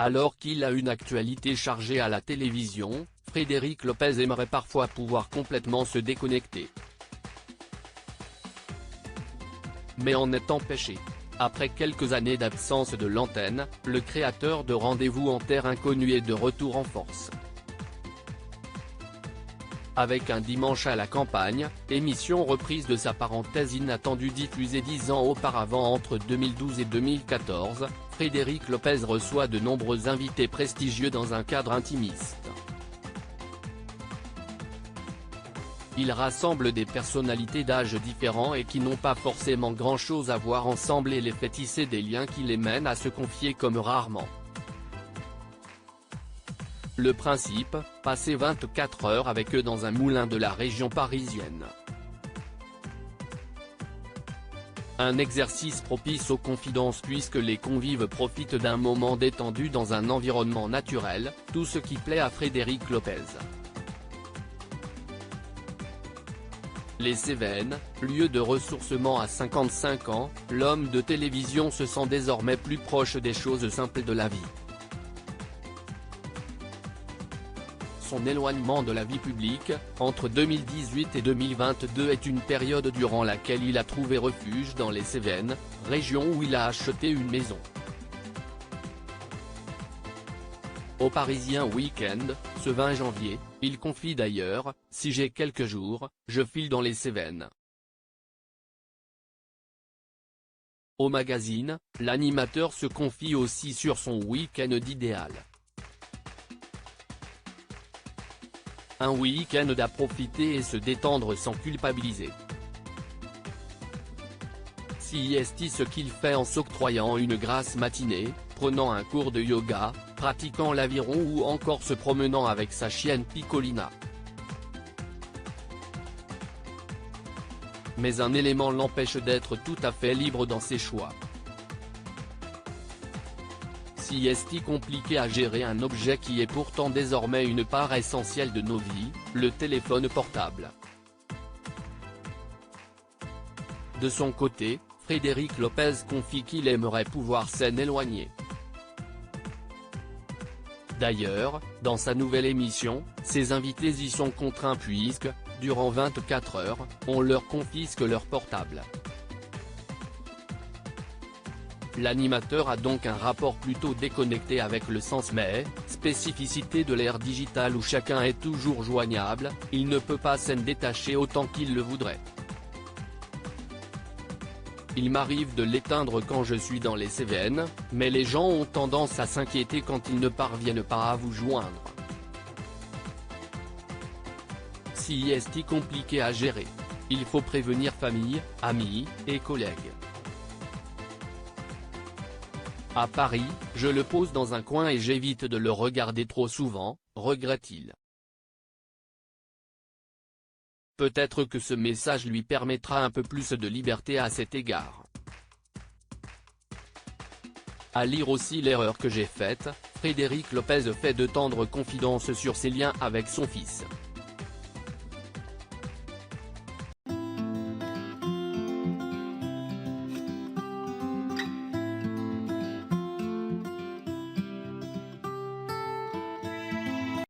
Alors qu'il a une actualité chargée à la télévision, Frédéric Lopez aimerait parfois pouvoir complètement se déconnecter. Mais en est empêché. Après quelques années d'absence de l'antenne, le créateur de Rendez-vous en terre inconnue est de retour en force. Avec un dimanche à la campagne, émission reprise de sa parenthèse inattendue diffusée 10 ans auparavant entre 2012 et 2014, Frédéric Lopez reçoit de nombreux invités prestigieux dans un cadre intimiste. Il rassemble des personnalités d'âges différents et qui n'ont pas forcément grand-chose à voir ensemble et les fait tisser des liens qui les mènent à se confier comme rarement. Le principe, passer 24 heures avec eux dans un moulin de la région parisienne. Un exercice propice aux confidences puisque les convives profitent d'un moment détendu dans un environnement naturel, tout ce qui plaît à Frédéric Lopez. Les Cévennes, lieu de ressourcement à 55 ans, l'homme de télévision se sent désormais plus proche des choses simples de la vie. Son éloignement de la vie publique, entre 2018 et 2022 est une période durant laquelle il a trouvé refuge dans les Cévennes, région où il a acheté une maison. Au Parisien Week-end, ce 20 janvier, il confie d'ailleurs, « Si j'ai quelques jours, je file dans les Cévennes ». Au magazine, l'animateur se confie aussi sur son week-end idéal. Un week-end à profiter et se détendre sans culpabiliser. C'est ce qu'il fait en s'octroyant une grasse matinée, prenant un cours de yoga, pratiquant l'aviron ou encore se promenant avec sa chienne Piccolina. Mais un élément l'empêche d'être tout à fait libre dans ses choix. C'est compliqué à gérer un objet qui est pourtant désormais une part essentielle de nos vies, le téléphone portable. De son côté, Frédéric Lopez confie qu'il aimerait pouvoir s'en éloigner. D'ailleurs, dans sa nouvelle émission, ses invités y sont contraints puisque, durant 24 heures, on leur confisque leur portable. L'animateur a donc un rapport plutôt déconnecté avec le sens mais, spécificité de l'ère digitale où chacun est toujours joignable, il ne peut pas s'en détacher autant qu'il le voudrait. Il m'arrive de l'éteindre quand je suis dans les Cévennes, mais les gens ont tendance à s'inquiéter quand ils ne parviennent pas à vous joindre. C'est compliqué à gérer. Il faut prévenir famille, amis, et collègues. À Paris, je le pose dans un coin et j'évite de le regarder trop souvent, regrette-t-il. Peut-être que ce message lui permettra un peu plus de liberté à cet égard. À lire aussi l'erreur que j'ai faite, Frédéric Lopez fait de tendres confidences sur ses liens avec son fils.